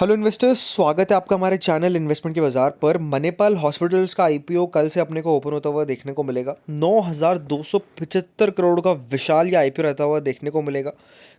Hello investors, स्वागत है आपका हमारे चैनल इन्वेस्टमेंट के बाजार पर। मणिपाल हॉस्पिटल्स का आईपीओ कल से अपने को ओपन होता हुआ देखने को मिलेगा। 9,275 करोड़ का विशाल ये आईपीओ रहता हुआ देखने को मिलेगा।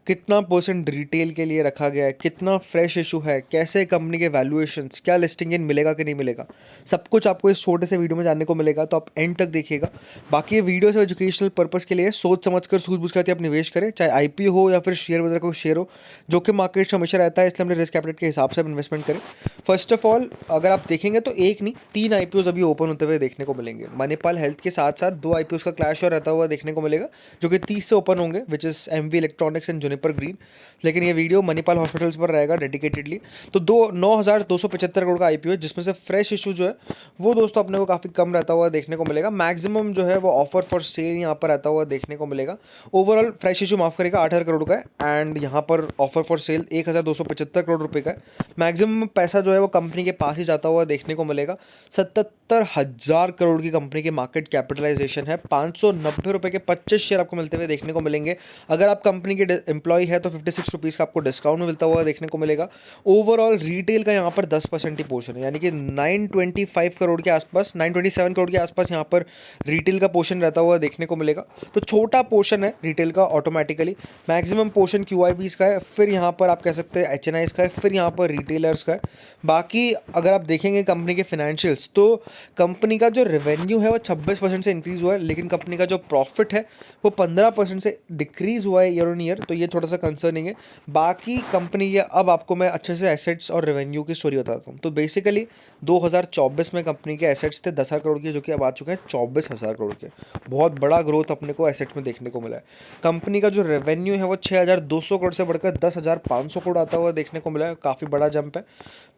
कितना परसेंट रिटेल के लिए रखा गया है, कितना फ्रेश इशू है, कैसे कंपनी के वैल्यूएशंस, क्या लिस्टिंग इन मिलेगा कि नहीं मिलेगा, सब कुछ आपको इस छोटे से वीडियो में जानने को मिलेगा। तो आप एंड तक देखिएगा। बाकी ये वीडियो से एजुकेशनल पर्पस के लिए सोच समझ कर सूझबूझ कर आप निवेश करें, चाहे आईपीओ हो या फिर शेयर बाजार को शेयर हो। जो कि मार्केट हमेशा रहता है, इसलिए हमने रिस्क कैपिटल के हिसाब से इन्वेस्टमेंट करें। फर्स्ट ऑफ ऑल, अगर आप देखेंगे तो एक नहीं 3 आईपीओ अभी ओपन होते हुए देखने को मिलेंगे। मणिपाल हेल्थ के साथ साथ 2 आईपीओ का क्लैश और रहता हुआ देखने को मिलेगा, जो कि 30 से ओपन होंगे, which is MV Electronics and Juniper Green. लेकिन ये वीडियो मणिपाल हॉस्पिटल्स पर रहेगा डेडिकेटेडली। तो 9,275 करोड़ का आईपीओ है, जिसमें से फ्रेश इशू जो है वो दोस्तों अपने को काफ़ी कम रहता हुआ देखने को मिलेगा। मैक्सिमम जो है वो ऑफर फॉर सेल यहाँ पर रहता हुआ देखने को मिलेगा। ओवरऑल फ्रेश इशू माफ करेगा 8,000 करोड़ का है, एंड यहाँ पर ऑफर फॉर सेल 1,275 करोड़ रुपए का है। मैक्सिमम पैसा जो है वो कंपनी के पास ही जाता हुआ देखने को मिलेगा। 77,000 करोड़ की कंपनी की मार्केट कैपिटलाइजेशन है। 590 रुपये के 25 शेयर आपको मिलते हुए देखने को मिलेंगे। अगर आप कंपनी के एम्प्लॉय है तो 56 रुपीज़ का आपको डिस्काउंट मिलता हुआ देखने को मिलेगा। ओवरऑल रिटेल का यहाँ पर 10% ही पोर्शन है, यानी कि 925 करोड़ के आसपास, 927 करोड़ के आसपास यहाँ पर रिटेल का पोर्शन रहता हुआ देखने को मिलेगा। तो छोटा पोर्शन है रिटेल का ऑटोमेटिकली। मैक्सिमम पोर्शन क्यूआईबीज का है, फिर यहाँ पर आप कह सकते हैं एचएनआईज का है, फिर यहाँ पर रिटेलर्स का है। बाकी अगर आप देखेंगे कंपनी के फाइनेंशियल्स, तो कंपनी का जो रेवेन्यू है वो 26% से इंक्रीज हुआ है, लेकिन कंपनी का जो प्रॉफिट है वो 15% से डिक्रीज हुआ है ईयर ऑन ईयर। तो ये थोड़ा सा कंसर्निंग है। बाकी कंपनी के अब आपको मैं अच्छे से एसेट्स और रेवेन्यू की स्टोरी बताता हूँ। तो बेसिकली 2024 में कंपनी के एसेट्स थे 10,000 करोड़ के, जो कि अब आ चुके हैं 24,000 करोड़ के। बहुत बड़ा ग्रोथ अपने को एसेट्स में देखने को मिला है। कंपनी का जो रेवेन्यू है वो 6,200 करोड़ से बढ़कर 10,500 करोड़ आता हुआ देखने को मिला है। काफ़ी बड़ा जंप है।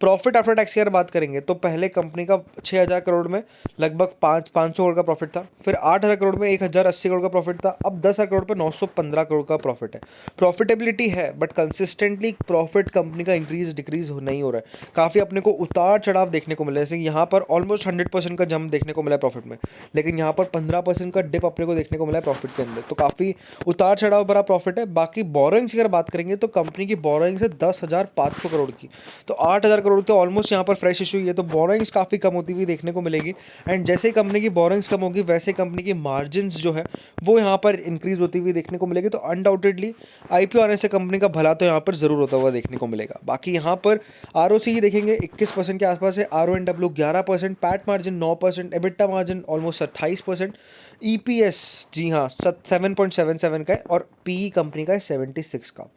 प्रॉफिट आफ्टर टैक्स की अगर बात करेंगे तो पहले कंपनी का 6,000 करोड़ में लगभग 500 करोड़ का प्रॉफिट था, फिर 8,000 करोड़ में 1,080 करोड़ का प्रॉफिट था, अब 10,000 करोड़ पे 915 करोड़ का प्रॉफिट है। प्रॉफिटेबिलिटी है, बट कंसिस्टेंटली प्रॉफिट कंपनी का इंक्रीज डिक्रीज नहीं हो रहा है। काफ़ी अपने को उतार चढ़ाव देखने को मिला है। जैसे यहाँ पर ऑलमोस्ट 100% का जंप देखने को मिला है प्रॉफिट में, लेकिन यहाँ पर 15% का डिप अपने को देखने को मिला है प्रॉफिट के अंदर। तो काफ़ी उतार चढ़ाव भरा प्रॉफिट है। बाकी बोरोइंग्स की अगर बात करेंगे तो कंपनी की बोरोइंग्स है 10,500 करोड़ की, तो 8,000 करोड़ के ऑलमोस्ट यहाँ पर फ्रेश इशू हुई है। तो बोरोइंग्स काफ़ी कम होती हुई देखने को मिलेगी। एंड जैसे ही कंपनी की बोरोइंग्स कम होगी, वैसे कंपनी की मार्जिन्स जो है वो यहाँ पर इंक्रीज होती हुई देखने को मिलेगी। तो अनडाउटेडली आईपीओ आने से कंपनी का भला तो यहाँ पर जरूर होता हुआ देखने को मिलेगा। बाकी यहाँ पर आरओसी देखेंगे 21% के आसपास है, RONW 11%, PAT margin 9%, EBITDA margin almost 28%, EPS जी हाँ 7.77 का है, और पीई कंपनी का है 76 का।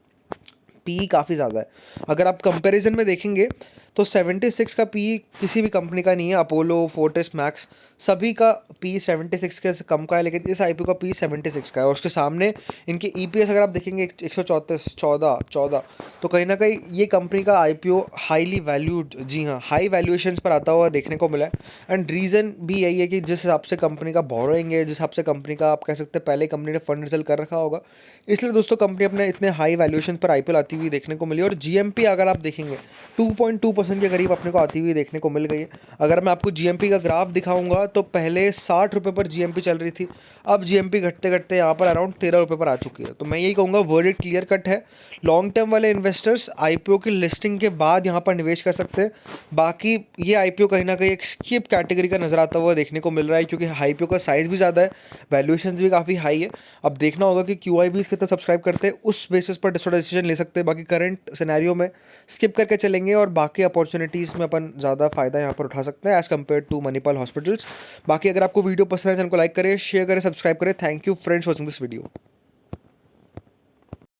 पी काफ़ी ज़्यादा है। अगर आप कंपैरिजन में देखेंगे तो 76 का पी किसी भी कंपनी का नहीं है। अपोलो, फोर्टिस, मैक्स सभी का पी 76 के से कम का है, लेकिन इस आईपीओ का पी 76 का है। और उसके सामने इनके ईपीएस अगर आप देखेंगे 134, 14, तो कहीं ना कहीं ये कंपनी का आईपीओ हाईली वैल्यूड, जी हाँ, हाई वैल्यूएशंस पर आता हुआ देखने को मिला है। एंड रीज़न भी यही है कि जिस हिसाब से कंपनी का बोरोइंग है, जिस हिसाब से कंपनी का आप कह सकते हैं पहले कंपनी ने फंड रिजल्ट कर रखा होगा, इसलिए दोस्तों कंपनी अपने इतने हाई वैल्यूएशन पर आईपीओ आती हुई देखने को मिली। और जीएमपी अगर आप देखेंगे 2.2% के करीब अपने को आती हुई देखने को मिल गई है। अगर मैं आपको जीएमपी का ग्राफ दिखाऊंगा तो पहले 60 रुपये पर जीएमपी चल रही थी, अब जीएमपी घटते घटते यहाँ पर अराउंड 13 रुपये पर आ चुकी है। तो मैं यही कहूँगा वर्डिक्ट क्लियर कट है। लॉन्ग टर्म वाले इन्वेस्टर्स आईपीओ की लिस्टिंग के बाद यहाँ पर निवेश कर सकते हैं। बाकी ये आईपीओ कहीं ना कहीं एक स्किप कैटेगरी का नजर आता हुआ देखने को मिल रहा है, क्योंकि आईपीओ का साइज भी ज़्यादा है, वैल्यूएशन भी काफ़ी हाई है। अब देखना होगा कि क्यूआईबी कितना सब्सक्राइब करते हैं, उस बेसिस पर डिसीजन ले सकते हैं। बाकी करंट सिनेरियो में स्किप करके चलेंगे, और बाकी अपॉर्चुनिटीज़ में अपन ज़्यादा फायदा यहाँ पर उठा सकते हैं as compare to Manipal hospitals. बाकी अगर आपको वीडियो पसंद है, चैनल को लाइक करें, शेयर करें, सब्सक्राइब करें। Thank you friends watching this video.